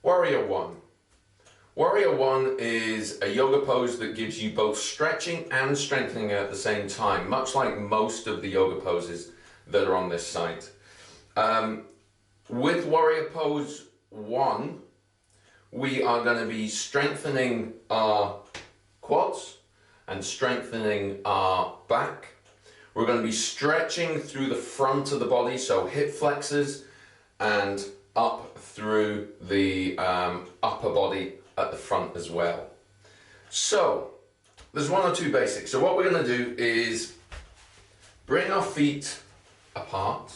Warrior One. Warrior One is a yoga pose that gives you both stretching and strengthening at the same time, much like most of the yoga poses that are on this site. With Warrior Pose 1, we are going to be strengthening our quads and strengthening our back. We're going to be stretching through the front of the body, so hip flexors, and up through the upper body at the front as well. So there's one or two basics. So what we're going to do is bring our feet apart,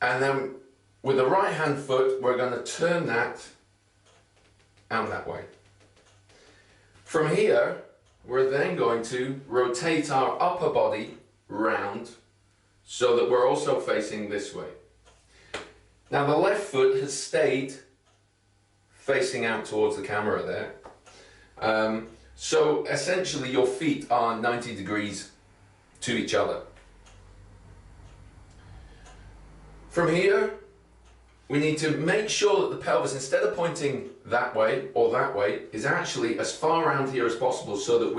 and then with the right hand foot we're going to turn that out that way. From here we're then going to rotate our upper body round so that we're also facing this way. Now the left foot has stayed facing out towards the camera there. So essentially your feet are 90 degrees to each other. From here, we need to make sure that the pelvis, instead of pointing that way or that way, is actually as far around here as possible so that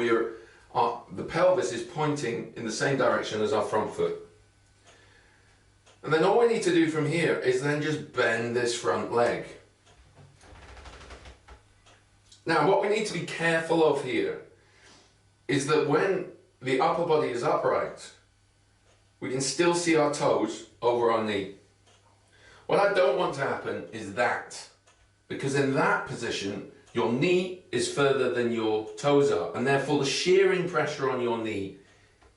the pelvis is pointing in the same direction as our front foot. And then all we need to do from here is then just bend this front leg. Now what we need to be careful of here is that when the upper body is upright, we can still see our toes over our knee. What I don't want to happen is that, because in that position your knee is further than your toes are, and therefore the shearing pressure on your knee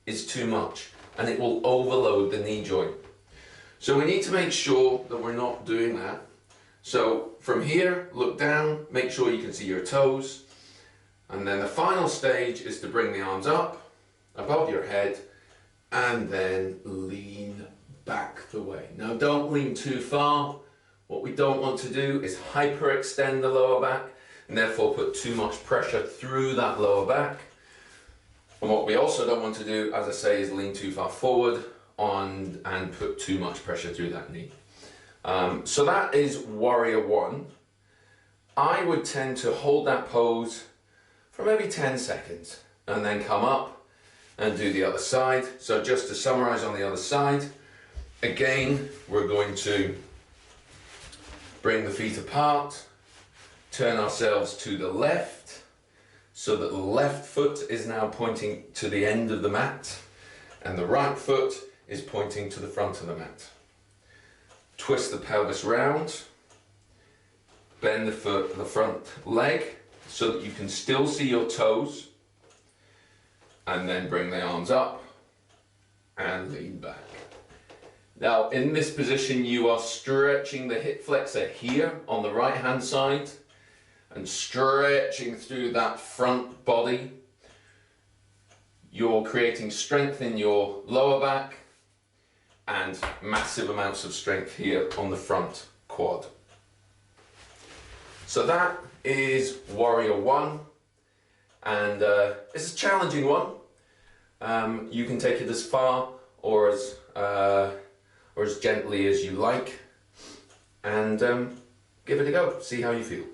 is too much and it will overload the knee joint. So we need to make sure that we're not doing that. So from here, look down, make sure you can see your toes, and then the final stage is to bring the arms up above your head and then lean back the way. Now don't lean too far. What we don't want to do is hyperextend the lower back and therefore put too much pressure through that lower back. And what we also don't want to do, as I say, is lean too far forward and put too much pressure through that knee. So that is Warrior One. I would tend to hold that pose for maybe 10 seconds and then come up and do the other side. So just to summarize on the other side, again, we're going to bring the feet apart, turn ourselves to the left so that the left foot is now pointing to the end of the mat and the right foot is pointing to the front of the mat. Twist the pelvis round, bend the front leg so that you can still see your toes, and then bring the arms up and lean back. Now in this position you are stretching the hip flexor here on the right hand side and stretching through that front body. You're creating strength in your lower back and massive amounts of strength here on the front quad. So that is Warrior One, and it's a challenging one. You can take it as far or as gently as you like, and give it a go, see how you feel.